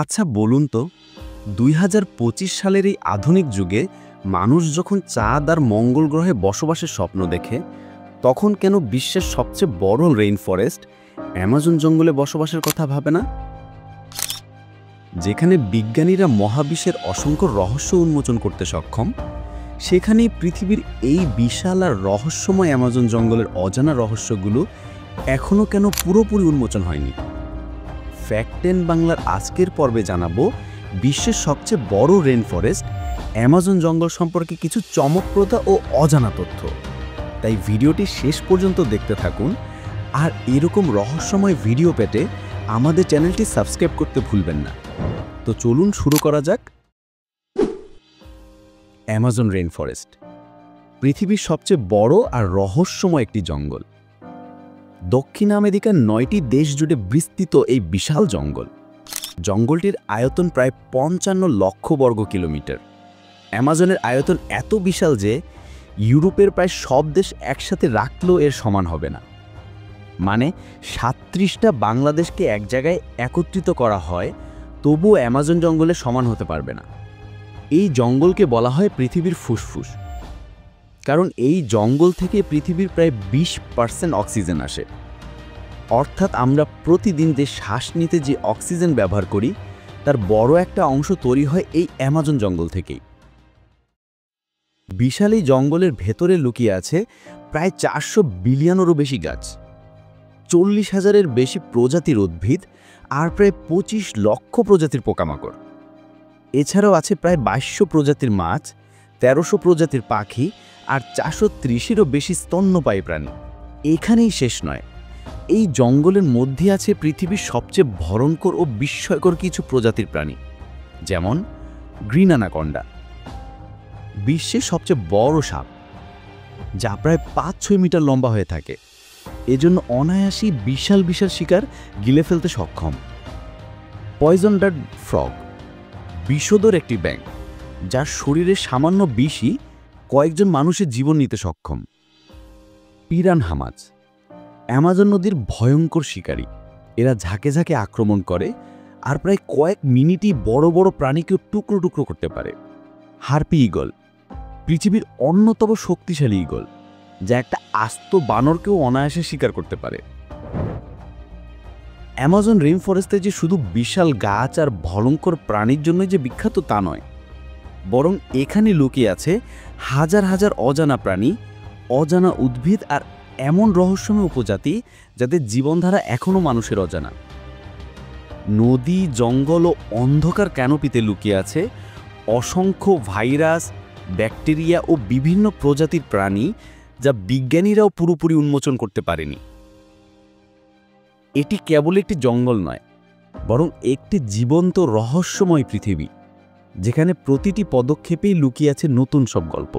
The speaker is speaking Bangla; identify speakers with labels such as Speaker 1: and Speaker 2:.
Speaker 1: আচ্ছা বলুন তো ২০২৫ সালের এই আধুনিক যুগে মানুষ যখন চাঁদ আর মঙ্গল গ্রহে বসবাসের স্বপ্ন দেখে তখন কেন বিশ্বের সবচেয়ে বড় রেইন ফরেস্ট অ্যামাজন জঙ্গলে বসবাসের কথা ভাবে না? যেখানে বিজ্ঞানীরা মহাবিশ্বের অসংখ্য রহস্য উন্মোচন করতে সক্ষম, সেখানেই পৃথিবীর এই বিশাল আর রহস্যময় অ্যামাজন জঙ্গলের অজানা রহস্যগুলো এখনও কেন পুরোপুরি উন্মোচন হয়নি। ফ্যাক্ট 10 বাংলার আজকের পর্বে জানাবো বিশ্বের সবচেয়ে বড় রেইন ফরেস্ট অ্যামাজন জঙ্গল সম্পর্কে কিছু চমকপ্রদ ও অজানা তথ্য। তাই ভিডিওটি শেষ পর্যন্ত দেখতে থাকুন, আর এরকম রহস্যময় ভিডিও পেতে আমাদের চ্যানেলটি সাবস্ক্রাইব করতে ভুলবেন না। তো চলুন শুরু করা যাক। অ্যামাজন রেইন ফরেস্ট পৃথিবীর সবচেয়ে বড় আর রহস্যময় একটি জঙ্গল। দক্ষিণ আমেরিকার 9টি দেশ জুড়ে বিস্তৃত এই বিশাল জঙ্গলটির আয়তন প্রায় 55 লক্ষ বর্গ কিলোমিটার। অ্যামাজনের আয়তন এত বিশাল যে ইউরোপের প্রায় সব দেশ একসাথে রাখলেও এর সমান হবে না। মানে 37টা বাংলাদেশকে এক জায়গায় একত্রিত করা হয়, তবুও অ্যামাজন জঙ্গলের সমান হতে পারবে না। এই জঙ্গলকে বলা হয় পৃথিবীর ফুসফুস, কারণ এই জঙ্গল থেকে পৃথিবীর প্রায় 20% অক্সিজেন আসে। অর্থাৎ আমরা প্রতিদিন যে শ্বাস নিতে যে অক্সিজেন ব্যবহার করি তার বড় একটা অংশ তৈরি হয় এই অ্যামাজন জঙ্গল থেকেই। বিশাল এই জঙ্গলের ভেতরে লুকিয়ে আছে প্রায় 400 বিলিয়নেরও বেশি গাছ, 40,000-এর বেশি প্রজাতির উদ্ভিদ আর প্রায় 25 লক্ষ প্রজাতির পোকামাকড়। এছাড়াও আছে প্রায় 2200 প্রজাতির মাছ, 1300 প্রজাতির পাখি আর 430-এরও বেশি স্তন্যপায়ী প্রাণী। এখানেই শেষ নয়, এই জঙ্গলের মধ্যে আছে পৃথিবীর সবচেয়ে ভয়ঙ্কর ও বিস্ময়কর কিছু প্রজাতির প্রাণী, যেমন গ্রিন অ্যানাকন্ডা, বিশ্বের সবচেয়ে বড় সাপ, যা প্রায় 5-6 মিটার লম্বা হয়ে থাকে, এজন্য অনায়াসেই বিশাল বিশাল শিকার গিলে ফেলতে সক্ষম। পয়জন ডার্ট ফ্রগ, বিষধর একটি ব্যাঙ, যার শরীরে সামান্য বিষই কয়েকজন মানুষের জীবন নিতে সক্ষম। পিরানহা মাছ, অ্যামাজন নদীর ভয়ঙ্কর শিকারী, এরা ঝাঁকে ঝাঁকে আক্রমণ করে আর প্রায় কয়েক মিনিটই বড় বড় প্রাণীকেও টুকরো টুকরো করতে পারে। হার্পি ঈগল, পৃথিবীর অন্যতম শক্তিশালী ঈগল, যা একটা আস্ত বানরকেও অনায়াসে শিকার করতে পারে। অ্যামাজন রেইন ফরেস্টে যে শুধু বিশাল গাছ আর ভয়ঙ্কর প্রাণীর জন্য যে বিখ্যাত তা নয়, বরং এখানে লুকিয়ে আছে হাজার হাজার অজানা প্রাণী, অজানা উদ্ভিদ আর এমন রহস্যময় উপজাতি যাদের জীবনধারা এখনও মানুষের অজানা। নদী, জঙ্গল ও অন্ধকার ক্যানোপিতে লুকিয়ে আছে অসংখ্য ভাইরাস, ব্যাকটেরিয়া ও বিভিন্ন প্রজাতির প্রাণী, যা বিজ্ঞানীরাও পুরোপুরি উন্মোচন করতে পারেনি। এটি কেবল একটি জঙ্গল নয়, বরং একটি জীবন্ত রহস্যময় পৃথিবী, যেখানে প্রতিটি পদক্ষেপেই লুকিয়ে আছে নতুন সব গল্প।